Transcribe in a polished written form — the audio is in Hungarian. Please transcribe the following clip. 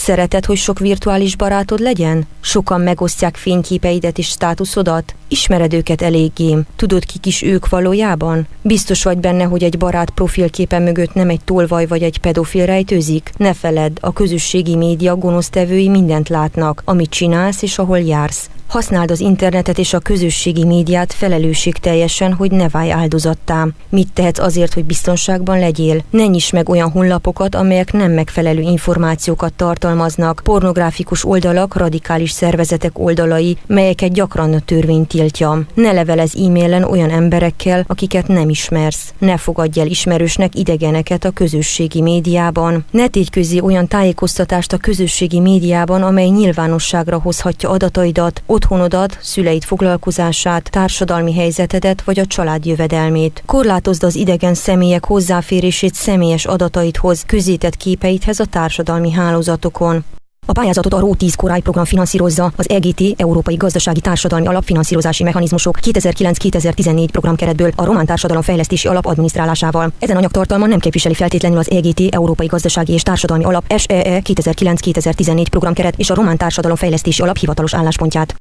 Szereted, hogy sok virtuális barátod legyen? Sokan megosztják fényképeidet és státuszodat? Ismered őket eléggé? Tudod, kik is ők valójában? Biztos vagy benne, hogy egy barát profilképe mögött nem egy tolvaj vagy egy pedofil rejtőzik? Ne feledd, a közösségi média gonosztevői mindent látnak, amit csinálsz és ahol jársz. Használd az internetet és a közösségi médiát felelősségteljesen, hogy ne válj áldozattá. Mit tehetsz azért, hogy biztonságban legyél? Ne nyiss meg olyan honlapokat, amelyek nem megfelelő információkat tartalmaznak, pornográfikus oldalak, radikális szervezetek oldalai, melyeket gyakran a törvény tiltja. Ne levelezz e-mailen olyan emberekkel, akiket nem ismersz. Ne fogadj el ismerősnek idegeneket a közösségi médiában. Ne tégy közzé olyan tájékoztatást a közösségi médiában, amely nyilvánosságra hozhatja adataidat, otthonodat, szüleid foglalkozását, társadalmi helyzetedet vagy a család jövedelmét. Korlátozd az idegen személyek hozzáférését személyes adataidhoz, közzétett képeidhez a társadalmi hálózatokon. A pályázatot a RO10 Corai program finanszírozza, az EGT Európai Gazdasági Társadalmi Alap finanszírozási mechanizmusok 2009-2014 programkeretből a Román Társadalomfejlesztési Alap adminisztrálásával. Ezen anyagtartalma nem képviseli feltétlenül az EGT Európai Gazdasági és Társadalmi Alap SEE 2009-2014 programkeret és a Román Társadalomfejlesztési Alap hivatalos álláspontját.